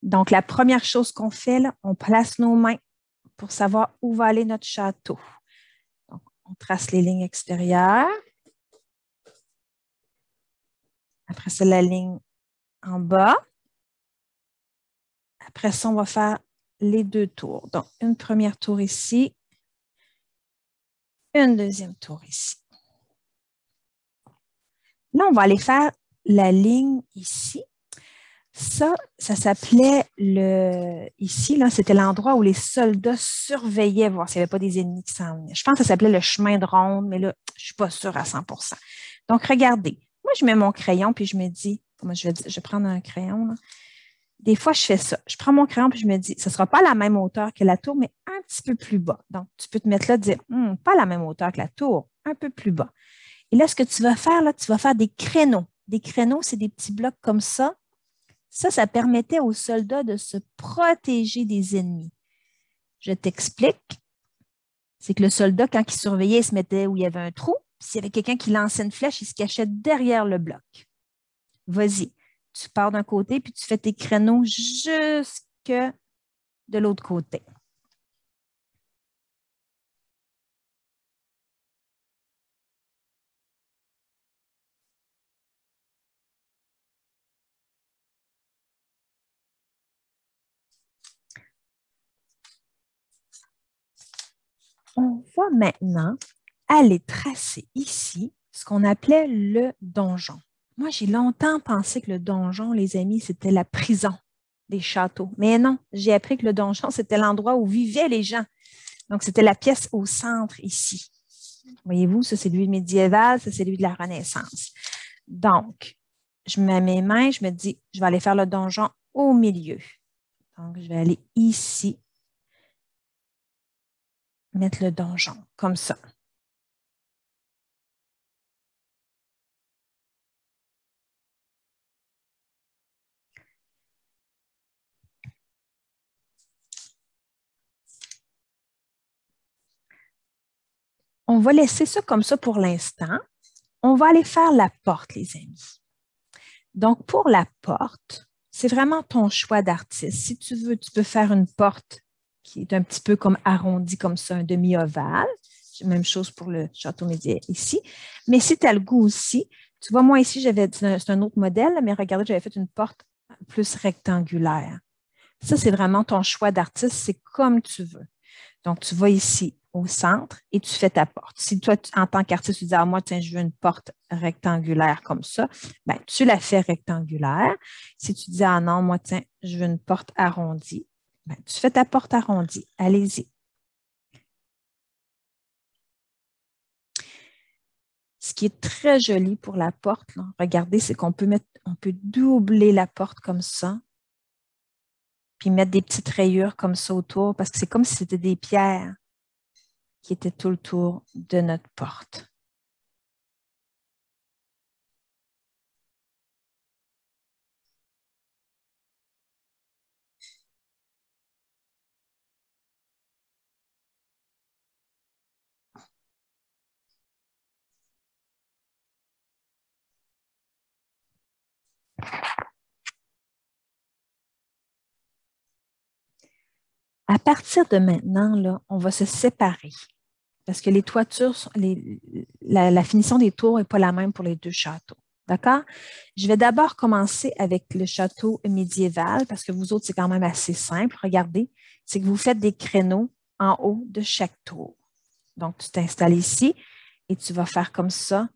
Donc, la première chose qu'on fait, là, on place nos mains pour savoir où va aller notre château. Donc, on trace les lignes extérieures. Après ça, la ligne en bas. Après ça, on va faire les 2 tours. Donc, une première tour ici, une deuxième tour ici. Là, on va aller faire la ligne ici. Ça s'appelait ici, là, c'était l'endroit où les soldats surveillaient, voir s'il n'y avait pas des ennemis qui s'en venaient. Je pense que ça s'appelait le chemin de ronde, mais là, je ne suis pas sûre à 100%. Donc, regardez, moi, je mets mon crayon, puis je me dis, moi, je vais prendre un crayon, là. Des fois, je fais ça. Je prends mon crayon, puis je me dis, ce ne sera pas à la même hauteur que la tour, mais un petit peu plus bas. Donc, tu peux te mettre là et dire, pas à la même hauteur que la tour, un peu plus bas. Et là, ce que tu vas faire, là, tu vas faire des créneaux. Des créneaux, c'est des petits blocs comme ça. Ça permettait aux soldats de se protéger des ennemis. Je t'explique. C'est que le soldat, quand il surveillait, il se mettait où il y avait un trou. Puis s'il y avait quelqu'un qui lançait une flèche, il se cachait derrière le bloc. Vas-y, tu pars d'un côté, puis tu fais tes créneaux jusque de l'autre côté. On va maintenant aller tracer ici ce qu'on appelait le donjon. Moi, j'ai longtemps pensé que le donjon, les amis, c'était la prison des châteaux. Mais non, j'ai appris que le donjon, c'était l'endroit où vivaient les gens. Donc, c'était la pièce au centre ici. Voyez-vous, ça, c'est lui médiéval, ça, c'est lui de la Renaissance. Donc, je mets mes mains, je me dis, je vais aller faire le donjon au milieu. Donc, je vais aller ici, mettre le donjon, comme ça. On va laisser ça comme ça pour l'instant. On va aller faire la porte, les amis. Donc, pour la porte, c'est vraiment ton choix d'artiste. Si tu veux, tu peux faire une porte qui est un petit peu comme arrondie comme ça, un demi-ovale. Même chose pour le château médiéval ici. Mais si tu as le goût aussi, tu vois, moi ici, c'est un autre modèle, mais regardez, j'avais fait une porte plus rectangulaire. Ça, c'est vraiment ton choix d'artiste, c'est comme tu veux. Donc, tu vas ici au centre et tu fais ta porte. Si toi, en tant qu'artiste, tu dis, moi, tiens, je veux une porte rectangulaire comme ça, bien, tu la fais rectangulaire. Si tu dis, non, moi, tiens, je veux une porte arrondie, bien, tu fais ta porte arrondie. Allez-y. Ce qui est très joli pour la porte, là, regardez, c'est qu'on peut doubler la porte comme ça, puis mettre des petites rayures comme ça autour, parce que c'est comme si c'était des pierres qui étaient tout le tour de notre porte. À partir de maintenant, là, on va se séparer parce que les toitures, la finition des tours n'est pas la même pour les 2 châteaux. D'accord? Je vais d'abord commencer avec le château médiéval parce que vous autres, c'est quand même assez simple. Regardez, c'est que vous faites des créneaux en haut de chaque tour. Donc, tu t'installes ici et tu vas faire comme ça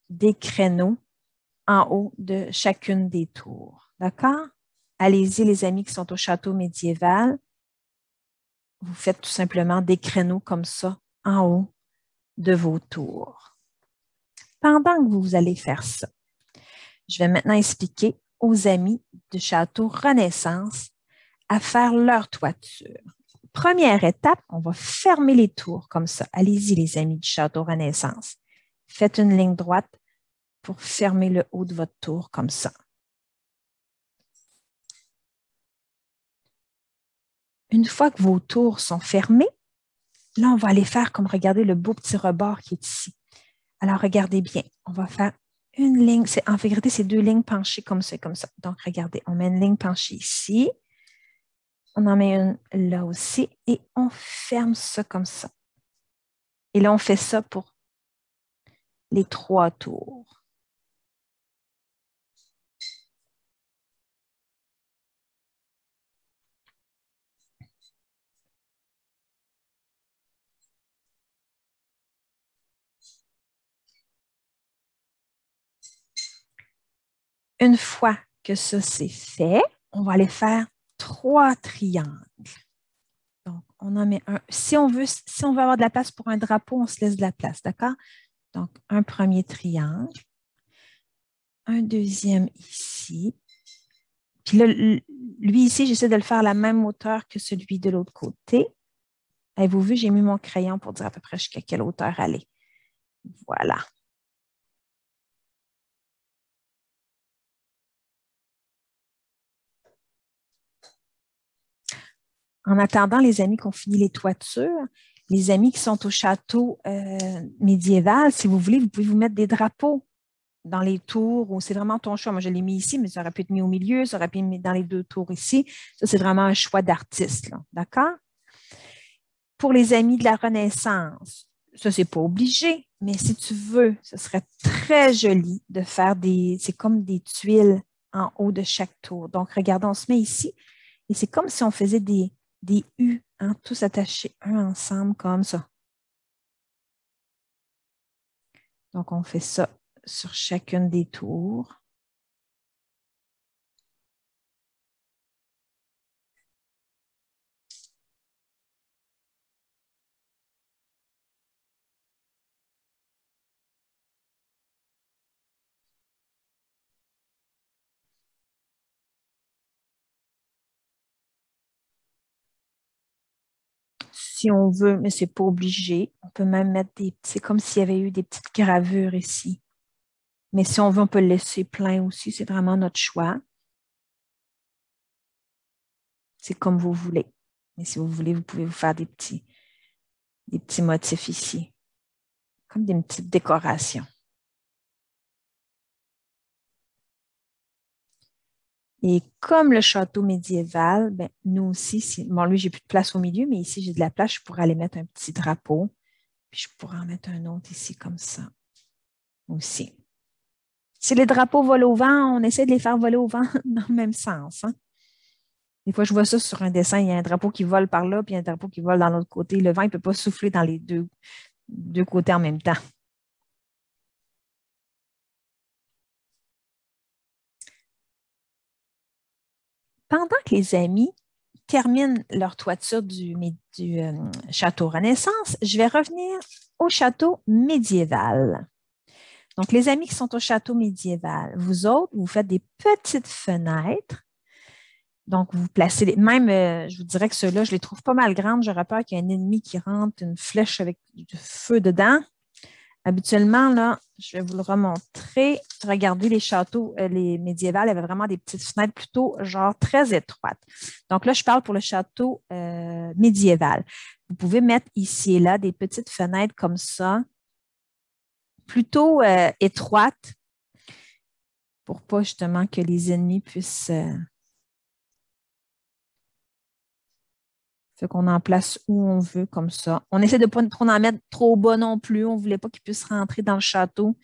des créneaux en haut de chacune des tours. D'accord? Allez-y, les amis qui sont au château médiéval. Vous faites tout simplement des créneaux comme ça en haut de vos tours. Pendant que vous allez faire ça, je vais maintenant expliquer aux amis du château Renaissance à faire leur toiture. Première étape, on va fermer les tours comme ça. Allez-y, les amis du château Renaissance. Faites une ligne droite pour fermer le haut de votre tour comme ça. Une fois que vos tours sont fermées, là, on va aller faire comme regardez le beau petit rebord qui est ici. Alors, regardez bien, on va faire une ligne. En vérité, c'est 2 lignes penchées comme ça, comme ça. Donc, regardez, on met une ligne penchée ici. On en met une là aussi et on ferme ça comme ça. Et là, on fait ça pour les 3 tours. Une fois que ça c'est fait, on va aller faire 3 triangles. Donc, on en met un. Si on veut avoir de la place pour un drapeau, on se laisse de la place, d'accord? Donc, un premier triangle, un deuxième ici. Puis là, lui ici, j'essaie de le faire à la même hauteur que celui de l'autre côté. Avez-vous vu, j'ai mis mon crayon pour dire à peu près jusqu'à quelle hauteur aller. Voilà. En attendant, les amis qu'on finit les toitures, les amis qui sont au château médiéval, si vous voulez, vous pouvez vous mettre des drapeaux dans les tours ou c'est vraiment ton choix. Moi, je l'ai mis ici, mais ça aurait pu être mis au milieu, ça aurait pu être mis dans les 2 tours ici. Ça, c'est vraiment un choix d'artiste, là. D'accord? Pour les amis de la Renaissance, ça, c'est pas obligé, mais si tu veux, ce serait très joli de faire c'est comme des tuiles en haut de chaque tour. Donc, regardez, on se met ici et c'est comme si on faisait des U, hein, tous attachés un ensemble comme ça. Donc, on fait ça sur chacune des tours. Si on veut, mais c'est pas obligé. On peut même mettre c'est comme s'il y avait eu des petites gravures ici. Mais si on veut, on peut le laisser plein aussi. C'est vraiment notre choix. C'est comme vous voulez. Mais si vous voulez, vous pouvez vous faire des petits motifs ici, comme des petites décorations. Et comme le château médiéval, ben, nous aussi, bon, lui, j'ai plus de place au milieu, mais ici, j'ai de la place, je pourrais aller mettre un petit drapeau. Puis je pourrais en mettre un autre ici comme ça aussi. Si les drapeaux volent au vent, on essaie de les faire voler au vent dans le même sens. Hein? Des fois, je vois ça sur un dessin, il y a un drapeau qui vole par là, puis un drapeau qui vole dans l'autre côté. Le vent, il ne peut pas souffler dans les deux côtés en même temps. Pendant que les amis terminent leur toiture du château Renaissance, je vais revenir au château médiéval. Donc, les amis qui sont au château médiéval, vous autres, vous faites des petites fenêtres. Donc, vous placez même, je vous dirais que ceux-là, je les trouve pas mal grandes. J'aurais peur qu'il y ait un ennemi qui rentre, une flèche avec du feu dedans. Habituellement, là, je vais vous le remontrer. Regardez les châteaux, les médiévales, avaient vraiment des petites fenêtres plutôt genre très étroites. Donc là, je parle pour le château médiéval. Vous pouvez mettre ici et là des petites fenêtres comme ça, plutôt étroites, pour pas justement que les ennemis puissent. Fait qu'on en place où on veut comme ça. On essaie de ne pas trop en mettre trop bas non plus. On ne voulait pas qu'ils puissent rentrer dans le château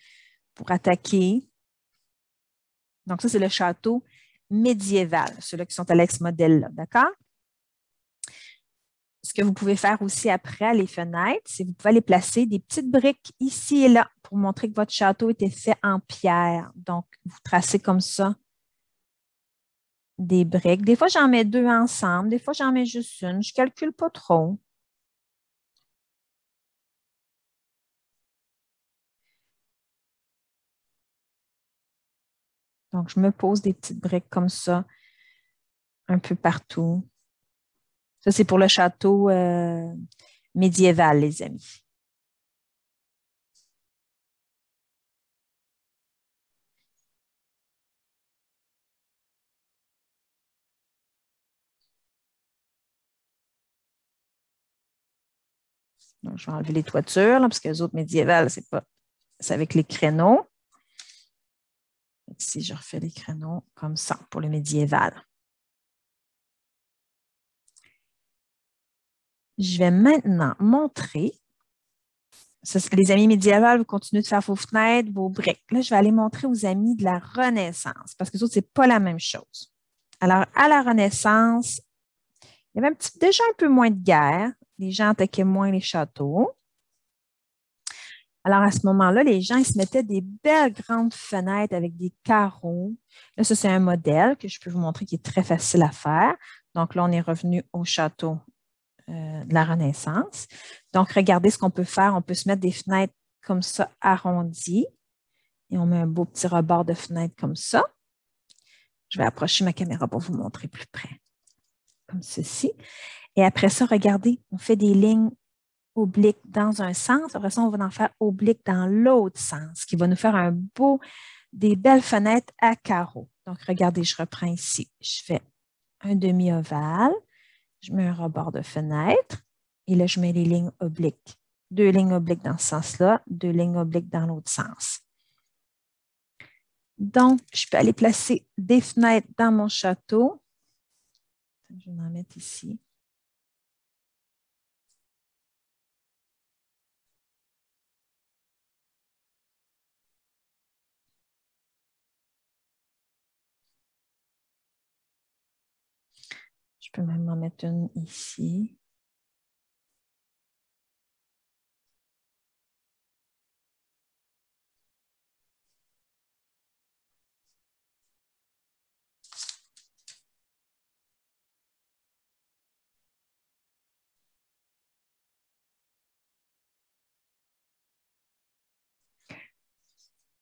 pour attaquer. Donc, ça, c'est le château médiéval, ceux-là qui sont à l'ex-modèle, d'accord? Ce que vous pouvez faire aussi après les fenêtres, c'est que vous pouvez aller placer des petites briques ici et là pour montrer que votre château était fait en pierre. Donc, vous tracez comme ça des briques. Des fois, j'en mets 2 ensemble. Des fois, j'en mets juste une. Je ne calcule pas trop. Donc, je me pose des petites briques comme ça un peu partout. Ça, c'est pour le château médiéval, les amis. Donc, je vais enlever les toitures, là, parce que les autres médiévales, c'est avec les créneaux. Ici, je refais les créneaux comme ça pour le médiéval. je vais maintenant montrer. Les amis médiévales, vous continuez de faire vos fenêtres, vos briques. Là, je vais aller montrer aux amis de la Renaissance parce que ça, ce n'est pas la même chose. Alors, à la Renaissance, il y avait déjà un peu moins de guerre. Les gens attaquaient moins les châteaux. Alors, à ce moment-là, les gens ils se mettaient des belles grandes fenêtres avec des carreaux. Là, ça, c'est un modèle que je peux vous montrer qui est très facile à faire. Donc, là, on est revenu au château de la Renaissance. Donc, regardez ce qu'on peut faire. On peut se mettre des fenêtres comme ça, arrondies. Et on met un beau petit rebord de fenêtre comme ça. Je vais approcher ma caméra pour vous montrer plus près. Comme ceci. Et après ça, regardez, on fait des lignes obliques dans un sens. Après ça, on va en faire obliques dans l'autre sens, qui va nous faire des belles fenêtres à carreaux. Donc, regardez, je reprends ici. Je fais un demi-ovale. Je mets un rebord de fenêtre. Et là, je mets les lignes obliques. 2 lignes obliques dans ce sens-là, 2 lignes obliques dans l'autre sens. Donc, je peux aller placer des fenêtres dans mon château. Je vais en mettre ici. Je peux même en mettre une ici.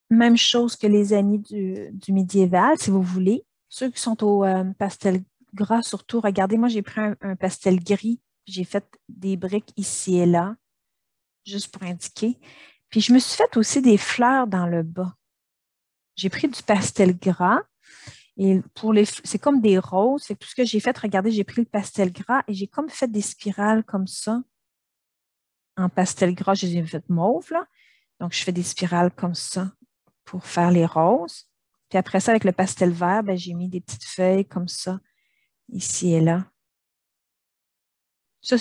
Même chose que les amis du médiéval, si vous voulez. Ceux qui sont au pastel gras, surtout, regardez, moi, j'ai pris un pastel gris. J'ai fait des briques ici et là, juste pour indiquer. Puis, je me suis fait aussi des fleurs dans le bas. J'ai pris du pastel gras et c'est comme des roses. Fait que tout ce que j'ai fait, regardez, j'ai pris le pastel gras et j'ai comme fait des spirales comme ça. En pastel gras, je les ai faites mauve, là. Donc, je fais des spirales comme ça pour faire les roses. Puis après ça, avec le pastel vert, ben, j'ai mis des petites feuilles comme ça, ici et là. Ça,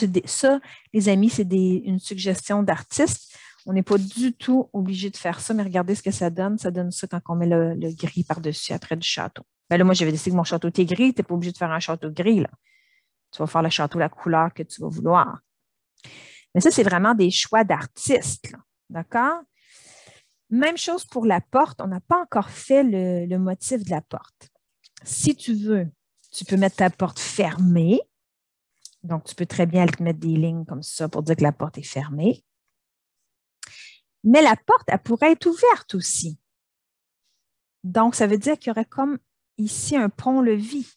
les amis, c'est une suggestion d'artiste. On n'est pas du tout obligé de faire ça, mais regardez ce que ça donne. Ça donne ça quand on met le gris par-dessus, après du château. Ben là, moi, j'avais décidé que mon château était gris. Tu n'es pas obligé de faire un château gris, là. Tu vas faire le château, la couleur que tu vas vouloir. Mais ça, c'est vraiment des choix d'artistes, là. D'accord? Même chose pour la porte. On n'a pas encore fait le motif de la porte. Si tu veux, tu peux mettre ta porte fermée. Donc, tu peux très bien te mettre des lignes comme ça pour dire que la porte est fermée. Mais la porte, elle pourrait être ouverte aussi. Donc, ça veut dire qu'il y aurait comme ici un pont-levis.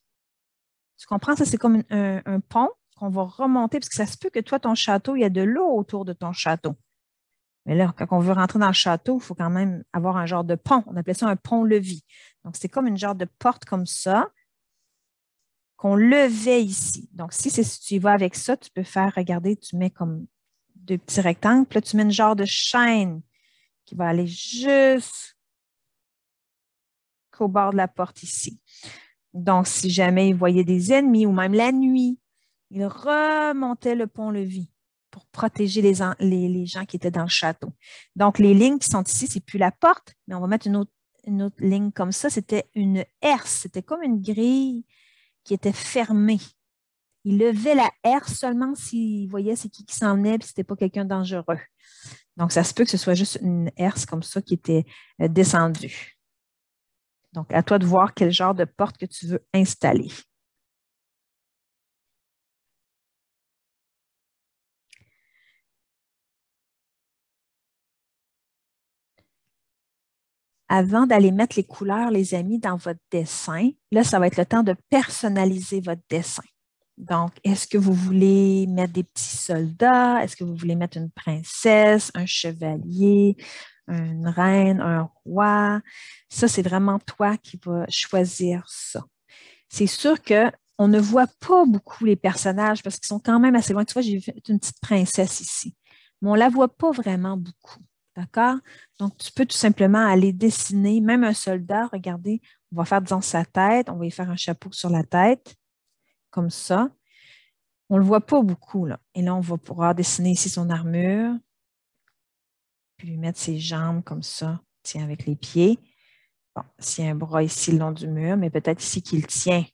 Tu comprends? Ça, c'est comme un pont qu'on va remonter parce que ça se peut que toi, ton château, il y a de l'eau autour de ton château. Mais là, quand on veut rentrer dans le château, il faut quand même avoir un genre de pont. On appelait ça un pont-levis. Donc, c'est comme une genre de porte comme ça qu'on levait ici. Donc, si tu y vas avec ça, tu peux faire, regarder, tu mets comme 2 petits rectangles, puis là, tu mets une genre de chaîne qui va aller jusqu'au bord de la porte ici. Donc, si jamais ils voyaient des ennemis ou même la nuit, ils remontaient le pont-levis pour protéger les gens qui étaient dans le château. Donc, les lignes qui sont ici, ce n'est plus la porte, mais on va mettre une autre ligne comme ça. C'était une herse. C'était comme une grille qui était fermée. Il levait la herse seulement s'il voyait c'est qui s'en venait et ce n'était pas quelqu'un de dangereux. Donc, ça se peut que ce soit juste une herse comme ça qui était descendue. Donc, à toi de voir quel genre de porte que tu veux installer. Avant d'aller mettre les couleurs, les amis, dans votre dessin, là, ça va être le temps de personnaliser votre dessin. Donc, est-ce que vous voulez mettre des petits soldats? Est-ce que vous voulez mettre une princesse, un chevalier, une reine, un roi? Ça, c'est vraiment toi qui vas choisir ça. C'est sûr qu'on ne voit pas beaucoup les personnages parce qu'ils sont quand même assez loin. Tu vois, j'ai fait une petite princesse ici, mais on ne la voit pas vraiment beaucoup. D'accord? Donc, tu peux tout simplement aller dessiner, même un soldat, regardez, on va faire, disons, sa tête, on va y faire un chapeau sur la tête, comme ça. On ne le voit pas beaucoup, là. Et là, on va pouvoir dessiner ici son armure, puis lui mettre ses jambes comme ça, tiens, avec les pieds. Bon, s'il y a un bras ici le long du mur, mais peut-être ici qu'il tient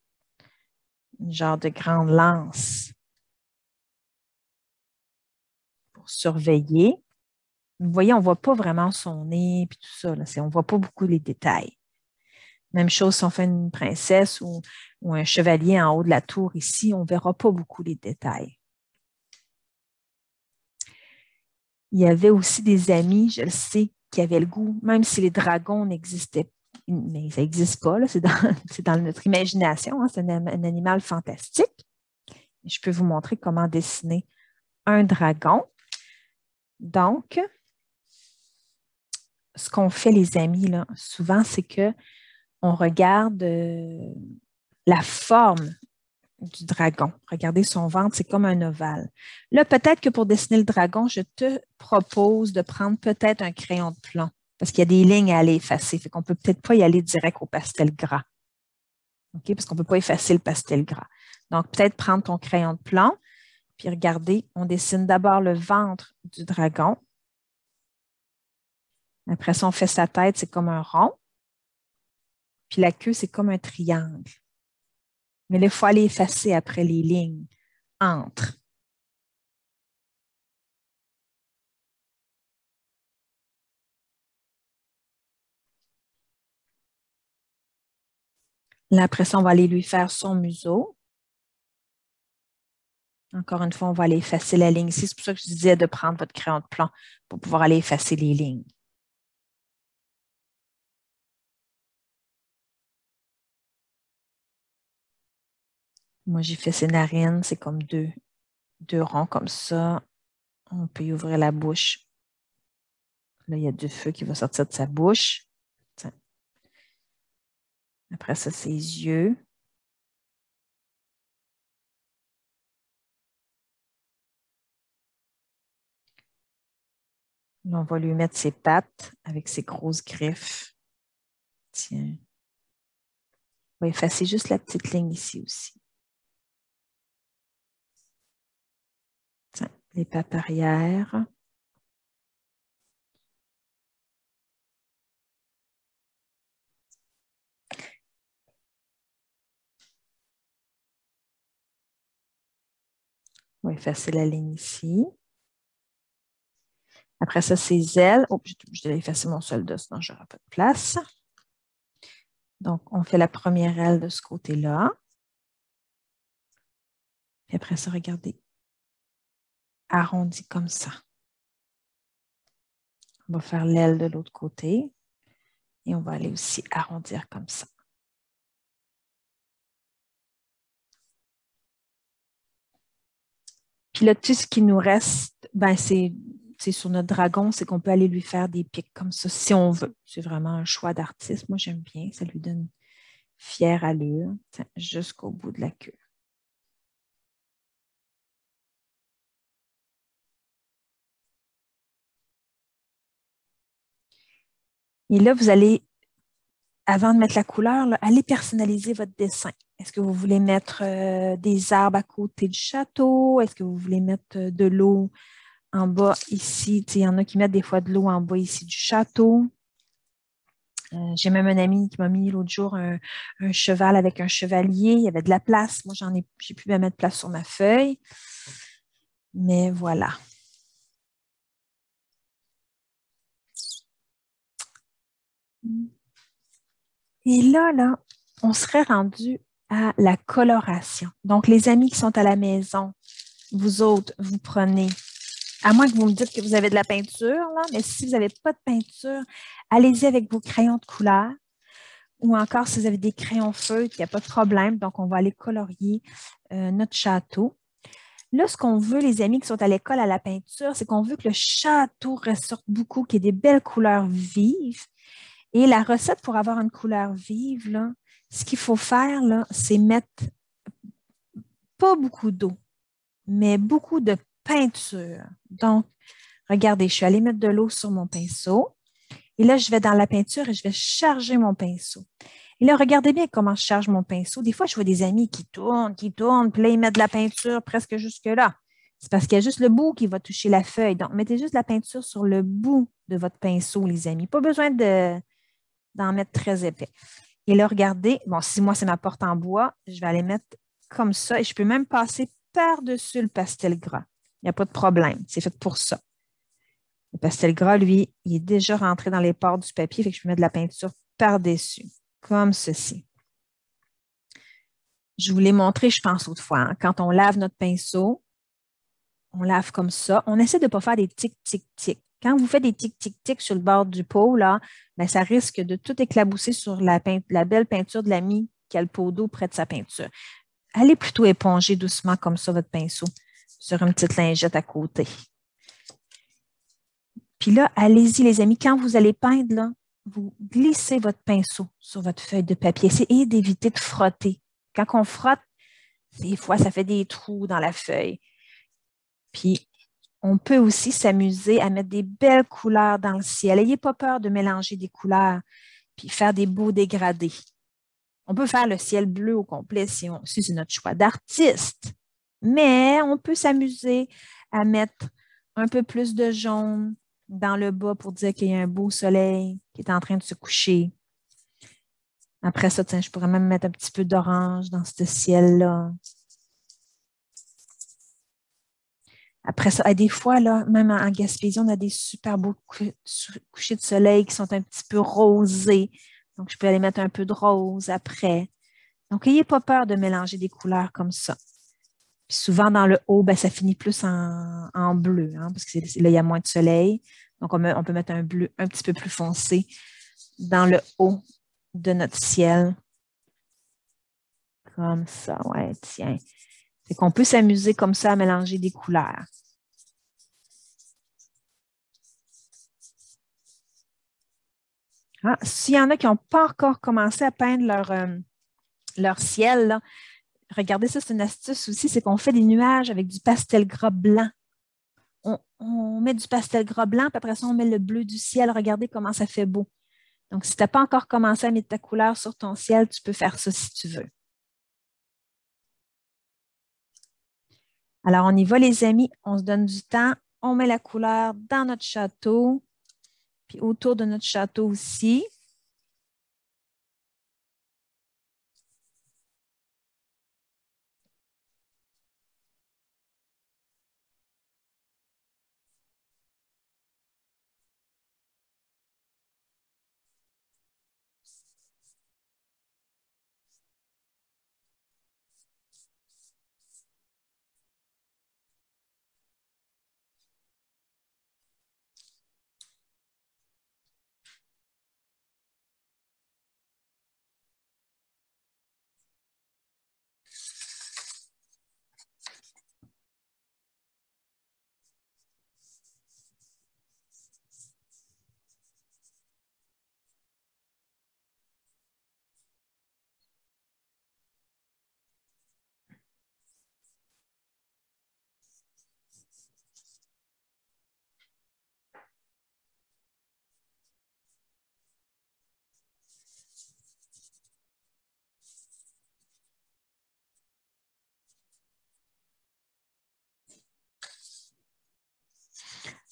une genre de grande lance pour surveiller. Vous voyez, on ne voit pas vraiment son nez et tout ça. Là. On ne voit pas beaucoup les détails. Même chose si on fait une princesse ou un chevalier en haut de la tour ici, on ne verra pas beaucoup les détails. Il y avait aussi des amis, je le sais, qui avaient le goût, même si les dragons n'existaient pas, mais ça n'existe pas, c'est dans notre imagination, hein, c'est un animal fantastique. Je peux vous montrer comment dessiner un dragon. Donc, ce qu'on fait, les amis, là, souvent, c'est qu'on regarde la forme du dragon. Regardez son ventre, c'est comme un ovale. Là, peut-être que pour dessiner le dragon, je te propose de prendre peut-être un crayon de plomb parce qu'il y a des lignes à aller effacer. Fait qu'on ne peut peut-être pas y aller direct au pastel gras. OK? Parce qu'on ne peut pas effacer le pastel gras. Donc, peut-être prendre ton crayon de plomb, puis regardez, on dessine d'abord le ventre du dragon. Après ça, on fait sa tête, c'est comme un rond. Puis la queue, c'est comme un triangle. Mais là, il faut aller effacer après les lignes entre. Là, après ça, on va aller lui faire son museau. Encore une fois, on va aller effacer la ligne ici. C'est pour ça que je disais de prendre votre crayon de plomb pour pouvoir aller effacer les lignes. Moi, j'ai fait ses narines. C'est comme deux ronds comme ça. On peut y ouvrir la bouche. Là, il y a du feu qui va sortir de sa bouche. Tiens. Après ça, ses yeux. Là, on va lui mettre ses pattes avec ses grosses griffes. Tiens. On va effacer juste la petite ligne ici aussi. Tiens, les pattes arrière. On va effacer la ligne ici. Après ça, ses ailes. Oh, je devais effacer mon soldat, sinon je n'aurai pas de place. Donc, on fait la première aile de ce côté-là. Puis après ça, regardez. Arrondi comme ça. On va faire l'aile de l'autre côté. Et on va aller aussi arrondir comme ça. Puis là, tout ce qui nous reste, ben, c'est sur notre dragon, c'est qu'on peut aller lui faire des pics comme ça, si on veut. C'est vraiment un choix d'artiste. Moi, j'aime bien. Ça lui donne une fière allure jusqu'au bout de la queue. Et là, vous allez, avant de mettre la couleur, là, allez personnaliser votre dessin. Est-ce que vous voulez mettre des arbres à côté du château? Est-ce que vous voulez mettre de l'eau en bas ici? Il y en a qui mettent des fois de l'eau en bas ici du château. J'ai même un ami qui m'a mis l'autre jour un cheval avec un chevalier. Il y avait de la place. Moi, j'ai pu me mettre place sur ma feuille. Mais voilà. Et là, on serait rendu à la coloration. Donc, les amis qui sont à la maison, vous autres, vous prenez, à moins que vous me dites que vous avez de la peinture, là, mais si vous n'avez pas de peinture, allez-y avec vos crayons de couleur. Ou encore, si vous avez des crayons feutres, il n'y a pas de problème. Donc, on va aller colorier notre château. Là, ce qu'on veut, les amis qui sont à l'école à la peinture, c'est qu'on veut que le château ressorte beaucoup, qu'il y ait des belles couleurs vives. Et la recette pour avoir une couleur vive, là, ce qu'il faut faire, là, c'est mettre pas beaucoup d'eau, mais beaucoup de peinture. Donc, regardez, je suis allée mettre de l'eau sur mon pinceau Et là, je vais dans la peinture et je vais charger mon pinceau. Et là, regardez bien comment je charge mon pinceau. Des fois, je vois des amis qui tournent, puis là, ils mettent de la peinture presque jusque-là. C'est parce qu'il y a juste le bout qui va toucher la feuille. Donc, mettez juste la peinture sur le bout de votre pinceau, les amis. Pas besoin d'en mettre très épais. Et là, regardez, bon, si moi, c'est ma porte en bois, je vais aller mettre comme ça et je peux même passer par-dessus le pastel gras. Il n'y a pas de problème. C'est fait pour ça. Le pastel gras, lui, il est déjà rentré dans les pores du papier, fait que je peux mettre de la peinture par-dessus, comme ceci. Je vous l'ai montré, je pense, autrefois. Hein. Quand on lave notre pinceau, on lave comme ça. On essaie de ne pas faire des tic, tic, tic. Quand vous faites des tic, tic, tic sur le bord du pot, là, ben, ça risque de tout éclabousser sur la belle peinture de l'ami qui a le pot d'eau près de sa peinture. Allez plutôt éponger doucement comme ça votre pinceau sur une petite lingette à côté. Puis là, allez-y, les amis, quand vous allez peindre, là, vous glissez votre pinceau sur votre feuille de papier. Essayez d'éviter de frotter. Quand on frotte, des fois, ça fait des trous dans la feuille. Puis, on peut aussi s'amuser à mettre des belles couleurs dans le ciel. N'ayez pas peur de mélanger des couleurs puis faire des beaux dégradés. On peut faire le ciel bleu au complet si c'est notre choix d'artiste. Mais on peut s'amuser à mettre un peu plus de jaune dans le bas pour dire qu'il y a un beau soleil qui est en train de se coucher. Après ça, tiens, je pourrais même mettre un petit peu d'orange dans ce ciel-là. Après ça, des fois, là, même en Gaspésie, on a des super beaux couchers de soleil qui sont un petit peu rosés. Donc, je peux aller mettre un peu de rose après. Donc, n'ayez pas peur de mélanger des couleurs comme ça. Puis souvent, dans le haut, ben, ça finit plus en bleu, hein, parce que là, il y a moins de soleil. Donc, on peut mettre un bleu un petit peu plus foncé dans le haut de notre ciel. Comme ça, ouais, tiens. Fait qu'on peut s'amuser comme ça à mélanger des couleurs. Ah, s'il y en a qui n'ont pas encore commencé à peindre leur ciel, là, regardez ça, c'est une astuce aussi, c'est qu'on fait des nuages avec du pastel gras blanc. On met du pastel gras blanc, puis après ça, on met le bleu du ciel. Regardez comment ça fait beau. Donc, si tu n'as pas encore commencé à mettre ta couleur sur ton ciel, tu peux faire ça si tu veux. Alors, on y va, les amis. On se donne du temps. On met la couleur dans notre château, puis autour de notre château aussi.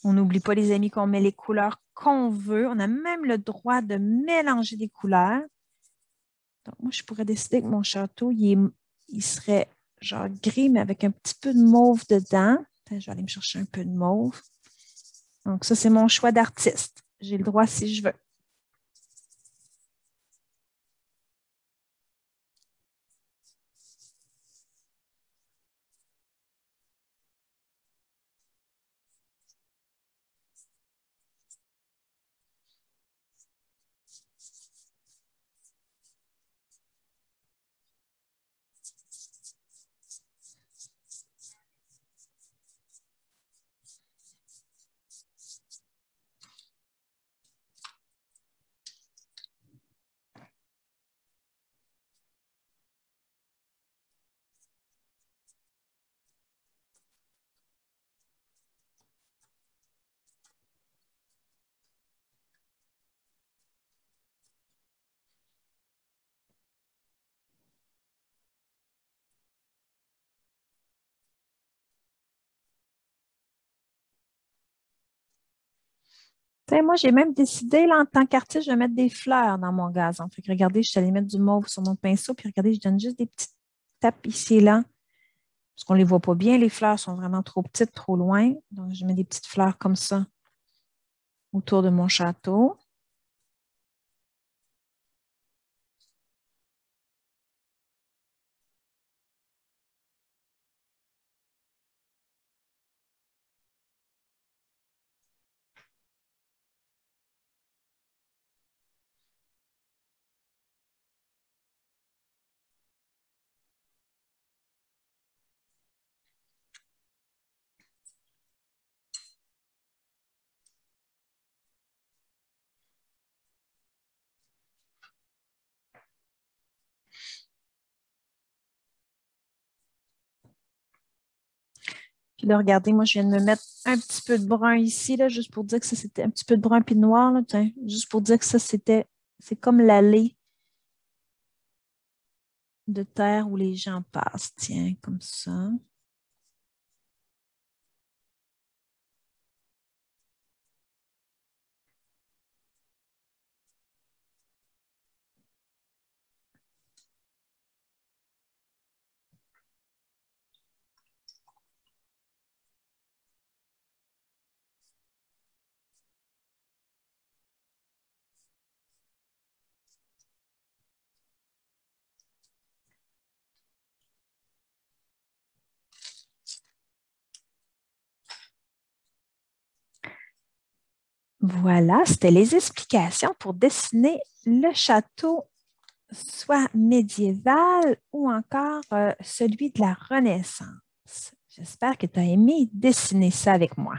On n'oublie pas, les amis, qu'on met les couleurs qu'on veut. On a même le droit de mélanger des couleurs. Donc, moi, je pourrais décider que mon château, il serait genre gris, mais avec un petit peu de mauve dedans. Attends, je vais aller me chercher un peu de mauve. Donc, ça, c'est mon choix d'artiste. J'ai le droit si je veux. sais, moi, j'ai même décidé, là, en tant qu'artiste, je vais mettre des fleurs dans mon gazon. Fait que regardez, je suis allée mettre du mauve sur mon pinceau, puis regardez, je donne juste des petites tapes ici et là, parce qu'on ne les voit pas bien. Les fleurs sont vraiment trop petites, trop loin. Donc, je mets des petites fleurs comme ça autour de mon château. Puis là, regardez, moi, je viens de me mettre un petit peu de brun ici, là, juste pour dire que ça, c'était un petit peu de brun puis de noir, là, tiens, juste pour dire que ça, c'est comme l'allée de terre où les gens passent, tiens, comme ça. Voilà, c'était les explications pour dessiner le château, soit médiéval ou encore celui de la Renaissance. J'espère que tu as aimé dessiner ça avec moi.